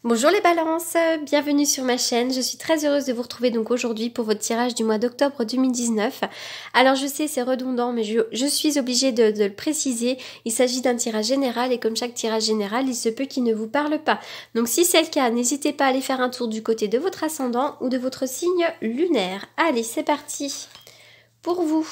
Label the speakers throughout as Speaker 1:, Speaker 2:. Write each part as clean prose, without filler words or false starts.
Speaker 1: Bonjour les balances, bienvenue sur ma chaîne. Je suis très heureuse de vous retrouver donc aujourd'hui pour votre tirage du mois d'octobre 2019. Alors je sais c'est redondant mais je suis obligée de le préciser. Il s'agit d'un tirage général et comme chaque tirage général, il se peut qu'il ne vous parle pas. Donc si c'est le cas, n'hésitez pas à aller faire un tour du côté de votre ascendant ou de votre signe lunaire. Allez, c'est parti pour vous.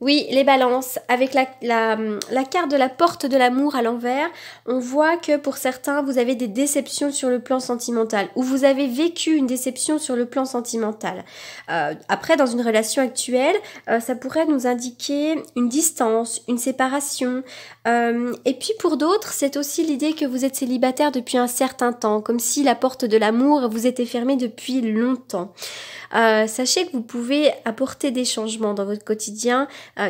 Speaker 1: Oui, les balances, avec la carte de la porte de l'amour à l'envers, on voit que pour certains, vous avez des déceptions sur le plan sentimental ou vous avez vécu une déception sur le plan sentimental. Après, dans une relation actuelle, ça pourrait nous indiquer une distance, une séparation. Et puis pour d'autres, c'est aussi l'idée que vous êtes célibataire depuis un certain temps, comme si la porte de l'amour vous était fermée depuis longtemps. Sachez que vous pouvez apporter des changements dans votre quotidien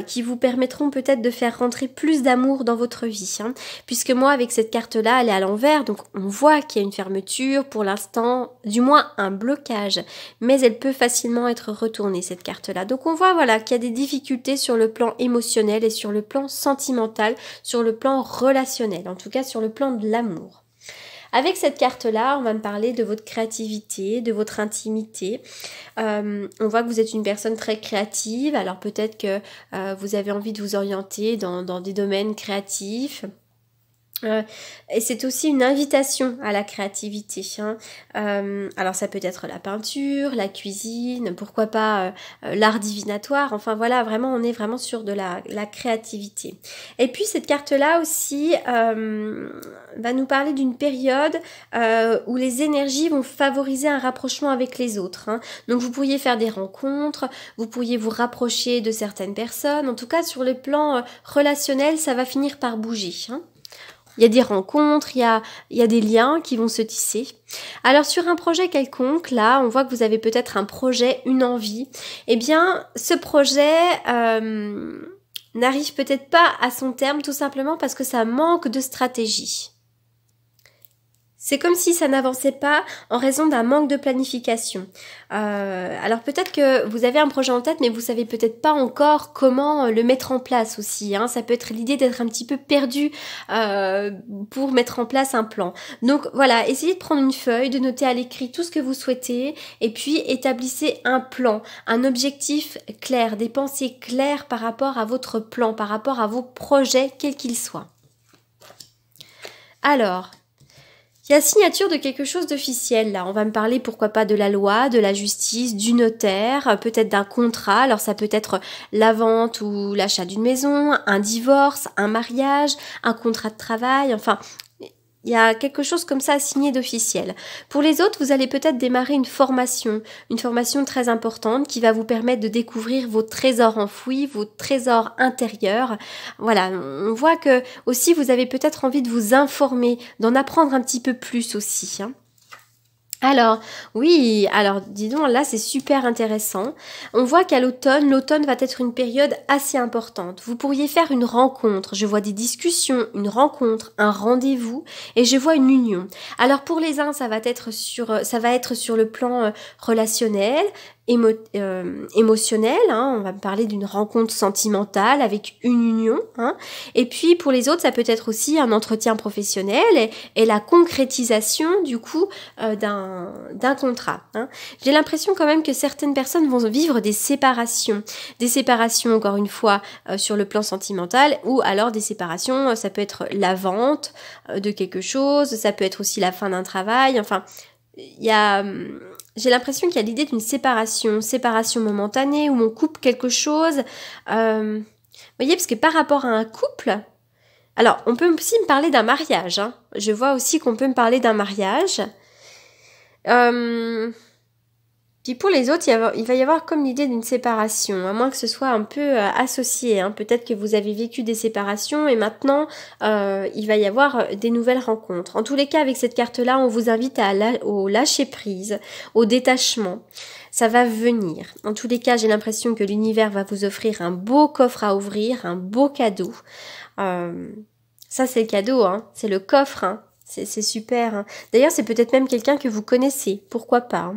Speaker 1: qui vous permettront peut-être de faire rentrer plus d'amour dans votre vie. Puisque moi, avec cette carte-là, elle est à l'envers, donc on voit qu'il y a une fermeture, pour l'instant, du moins un blocage. Mais elle peut facilement être retournée, cette carte-là. Donc on voit voilà, qu'il y a des difficultés sur le plan émotionnel et sur le plan sentimental, sur le plan relationnel, en tout cas sur le plan de l'amour. Avec cette carte-là, on va me parler de votre créativité, de votre intimité. On voit que vous êtes une personne très créative, alors peut-être que vous avez envie de vous orienter dans des domaines créatifs. Et c'est aussi une invitation à la créativité. Alors ça peut être la peinture, la cuisine, pourquoi pas l'art divinatoire. Enfin voilà, vraiment on est vraiment sur de la créativité. Et puis cette carte-là aussi va nous parler d'une période où les énergies vont favoriser un rapprochement avec les autres. Donc vous pourriez faire des rencontres, vous pourriez vous rapprocher de certaines personnes. En tout cas sur le plan relationnel, ça va finir par bouger. Il y a des rencontres, il y a des liens qui vont se tisser. Alors sur un projet quelconque, là, on voit que vous avez peut-être un projet, une envie. Eh bien, ce projet n'arrive peut-être pas à son terme tout simplement parce que ça manque de stratégie. C'est comme si ça n'avançait pas en raison d'un manque de planification. Alors peut-être que vous avez un projet en tête, mais vous savez peut-être pas encore comment le mettre en place aussi. Ça peut être l'idée d'être un petit peu perdu pour mettre en place un plan. Donc voilà, essayez de prendre une feuille, de noter à l'écrit tout ce que vous souhaitez, et puis établissez un plan, un objectif clair, des pensées claires par rapport à votre plan, par rapport à vos projets, quels qu'ils soient. Alors, il y a signature de quelque chose d'officiel là, on va me parler pourquoi pas de la loi, de la justice, du notaire, peut-être d'un contrat, alors ça peut être la vente ou l'achat d'une maison, un divorce, un mariage, un contrat de travail, enfin il y a quelque chose comme ça à signer d'officiel. Pour les autres, vous allez peut-être démarrer une formation très importante qui va vous permettre de découvrir vos trésors enfouis, vos trésors intérieurs. Voilà, on voit que aussi vous avez peut-être envie de vous informer, d'en apprendre un petit peu plus aussi. Alors, oui, alors dis donc, là c'est super intéressant. On voit qu'à l'automne va être une période assez importante. Vous pourriez faire une rencontre, je vois des discussions, une rencontre, un rendez-vous et je vois une union. Alors pour les uns, ça va être sur le plan relationnel, émotionnel, on va me parler d'une rencontre sentimentale avec une union, et puis pour les autres ça peut être aussi un entretien professionnel et la concrétisation du coup d'un contrat. J'ai l'impression quand même que certaines personnes vont vivre des séparations encore une fois sur le plan sentimental, ou alors des séparations, ça peut être la vente de quelque chose, ça peut être aussi la fin d'un travail, enfin j'ai l'impression qu'il y a l'idée d'une séparation momentanée où on coupe quelque chose. Vous voyez, parce que par rapport à un couple, alors on peut aussi me parler d'un mariage. Je vois aussi qu'on peut me parler d'un mariage. Puis pour les autres, il va y avoir comme l'idée d'une séparation, à moins que ce soit un peu associé. Peut-être que vous avez vécu des séparations et maintenant, il va y avoir des nouvelles rencontres. En tous les cas, avec cette carte-là, on vous invite au lâcher-prise, au détachement. Ça va venir. En tous les cas, j'ai l'impression que l'univers va vous offrir un beau coffre à ouvrir, un beau cadeau. Ça, c'est le cadeau, c'est le coffre. C'est super. D'ailleurs, c'est peut-être même quelqu'un que vous connaissez. Pourquoi pas.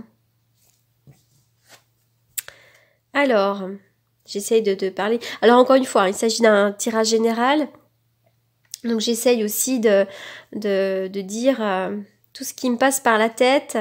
Speaker 1: Alors, j'essaye de parler. Alors encore une fois, il s'agit d'un tirage général. Donc j'essaye aussi de dire tout ce qui me passe par la tête,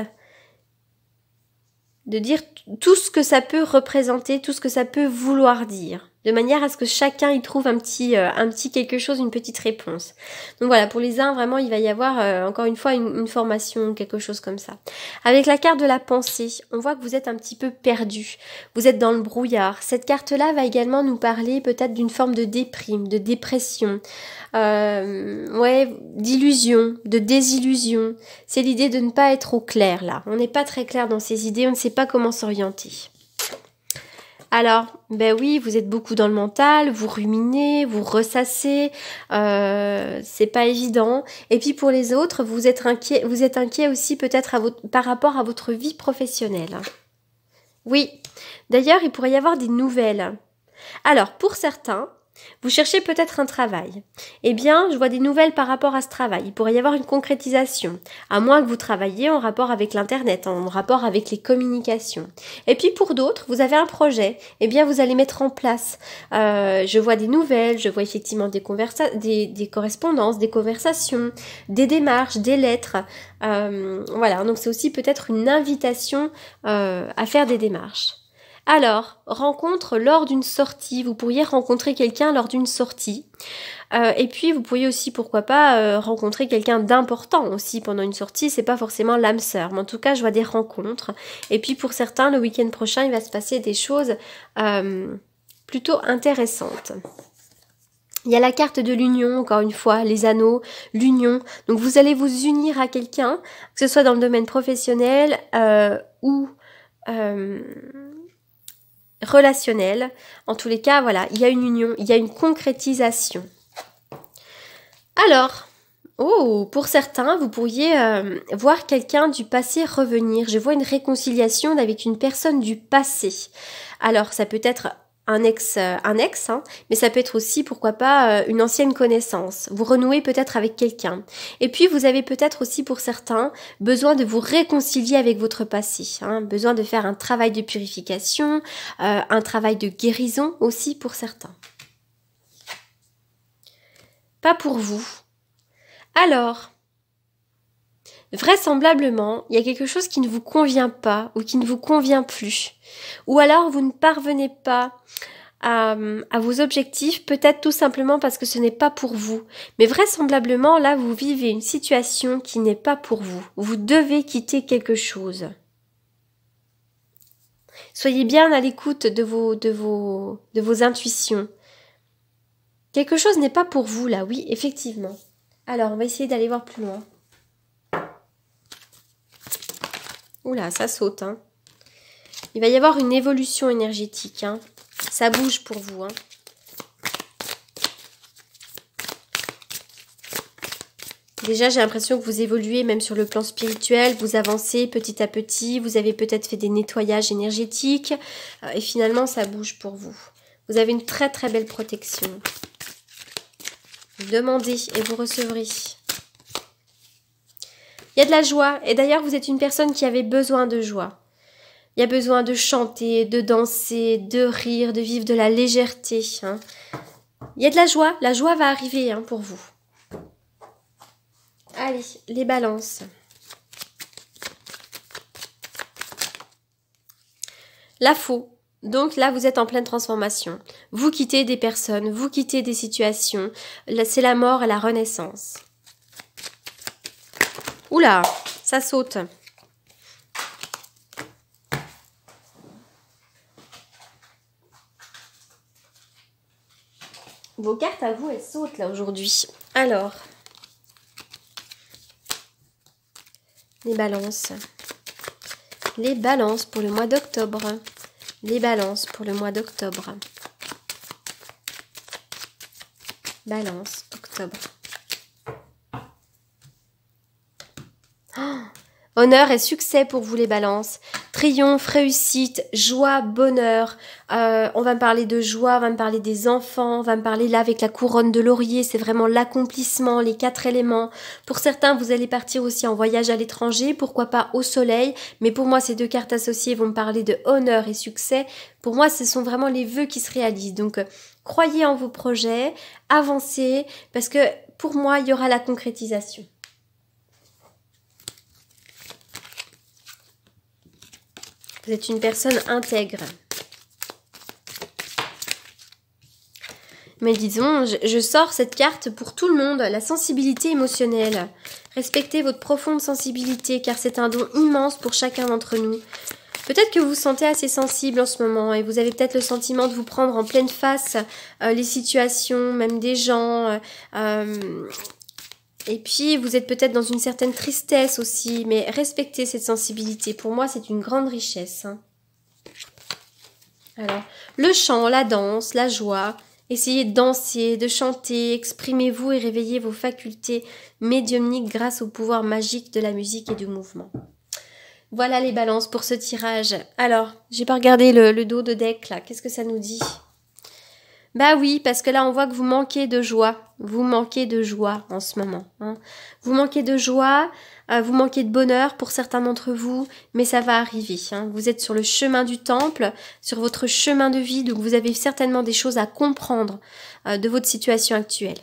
Speaker 1: de dire tout ce que ça peut représenter, tout ce que ça peut vouloir dire, de manière à ce que chacun y trouve un petit quelque chose, une petite réponse. Donc voilà, pour les uns, vraiment, il va y avoir, encore une fois, une formation, quelque chose comme ça. Avec la carte de la pensée, on voit que vous êtes un petit peu perdu, vous êtes dans le brouillard. Cette carte-là va également nous parler peut-être d'une forme de déprime, de dépression, d'illusion, de désillusion. C'est l'idée de ne pas être au clair là. On n'est pas très clair dans ses idées, on ne sait pas comment s'orienter. Alors, ben oui, vous êtes beaucoup dans le mental, vous ruminez, vous ressassez, c'est pas évident. Et puis pour les autres, vous êtes inquiet aussi peut-être par rapport à votre vie professionnelle. Oui, d'ailleurs, il pourrait y avoir des nouvelles. Alors, pour certains, vous cherchez peut-être un travail. Eh bien, je vois des nouvelles par rapport à ce travail. Il pourrait y avoir une concrétisation, à moins que vous travailliez en rapport avec l'Internet, en rapport avec les communications. Et puis pour d'autres, vous avez un projet. Eh bien, vous allez mettre en place. Je vois des nouvelles, je vois effectivement des correspondances, des conversations, des démarches, des lettres. Voilà, donc c'est aussi peut-être une invitation à faire des démarches. Alors, rencontre lors d'une sortie, vous pourriez rencontrer quelqu'un lors d'une sortie. Et puis, vous pourriez aussi, pourquoi pas, rencontrer quelqu'un d'important aussi pendant une sortie. C'est pas forcément l'âme sœur, mais en tout cas, je vois des rencontres. Et puis, pour certains, le week-end prochain, il va se passer des choses plutôt intéressantes. Il y a la carte de l'union, encore une fois, les anneaux, l'union. Donc, vous allez vous unir à quelqu'un, que ce soit dans le domaine professionnel ou relationnel. En tous les cas, voilà, il y a une union, il y a une concrétisation. Alors, pour certains, vous pourriez voir quelqu'un du passé revenir. Je vois une réconciliation avec une personne du passé. Alors, ça peut être un ex, mais ça peut être aussi, pourquoi pas, une ancienne connaissance. Vous renouez peut-être avec quelqu'un. Et puis, vous avez peut-être aussi, pour certains, besoin de vous réconcilier avec votre passé. Besoin de faire un travail de purification, un travail de guérison aussi pour certains. Pas pour vous. Alors, vraisemblablement, il y a quelque chose qui ne vous convient pas ou qui ne vous convient plus. Ou alors, vous ne parvenez pas à vos objectifs, peut-être tout simplement parce que ce n'est pas pour vous. Mais vraisemblablement, là, vous vivez une situation qui n'est pas pour vous. Vous devez quitter quelque chose. Soyez bien à l'écoute de vos intuitions. Quelque chose n'est pas pour vous, là, oui, effectivement. Alors, on va essayer d'aller voir plus loin. Oula, ça saute, hein. Il va y avoir une évolution énergétique, hein. Ça bouge pour vous, hein. Déjà, j'ai l'impression que vous évoluez même sur le plan spirituel, vous avancez petit à petit, vous avez peut-être fait des nettoyages énergétiques et finalement, ça bouge pour vous. Vous avez une très très belle protection. Demandez et vous recevrez. Il y a de la joie et d'ailleurs, vous êtes une personne qui avait besoin de joie. Il y a besoin de chanter, de danser, de rire, de vivre de la légèreté. Hein. Il y a de la joie va arriver pour vous. Allez, les balances. La faux. Donc là, vous êtes en pleine transformation. Vous quittez des personnes, vous quittez des situations. C'est la mort et la renaissance. Oula, ça saute. Vos cartes à vous, elles sautent là aujourd'hui. Alors, les balances. Les balances pour le mois d'octobre. Les balances pour le mois d'octobre. Balance, octobre. Oh, honneur et succès pour vous les balances. Triomphe, réussite, joie, bonheur. On va me parler de joie, on va me parler des enfants, on va me parler là avec la couronne de laurier. C'est vraiment l'accomplissement, les 4 éléments. Pour certains, vous allez partir aussi en voyage à l'étranger, pourquoi pas au soleil. Mais pour moi, ces 2 cartes associées vont me parler de honneur et succès. Pour moi, ce sont vraiment les vœux qui se réalisent. Donc, croyez en vos projets, avancez, parce que pour moi, il y aura la concrétisation. Vous êtes une personne intègre. Mais disons, je sors cette carte pour tout le monde, la sensibilité émotionnelle. Respectez votre profonde sensibilité, car c'est un don immense pour chacun d'entre nous. Peut-être que vous vous sentez assez sensible en ce moment et vous avez peut-être le sentiment de vous prendre en pleine face les situations, même des gens. Et puis, vous êtes peut-être dans une certaine tristesse aussi, mais respectez cette sensibilité. Pour moi, c'est une grande richesse. Hein. Alors, le chant, la danse, la joie, essayez de danser, de chanter, exprimez-vous et réveillez vos facultés médiumniques grâce au pouvoir magique de la musique et du mouvement. Voilà les balances pour ce tirage. Alors, j'ai pas regardé le dos de deck là. Qu'est-ce que ça nous dit? Bah oui, parce que là, on voit que vous manquez de joie. Vous manquez de joie en ce moment. Hein. Vous manquez de joie, vous manquez de bonheur pour certains d'entre vous, mais ça va arriver. Hein. Vous êtes sur le chemin du temple, sur votre chemin de vie, donc vous avez certainement des choses à comprendre de votre situation actuelle.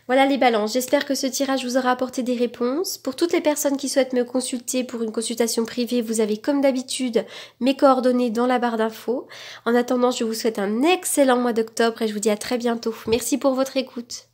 Speaker 1: Voilà les balances, j'espère que ce tirage vous aura apporté des réponses. Pour toutes les personnes qui souhaitent me consulter pour une consultation privée, vous avez comme d'habitude mes coordonnées dans la barre d'infos. En attendant, je vous souhaite un excellent mois d'octobre et je vous dis à très bientôt. Merci pour votre écoute.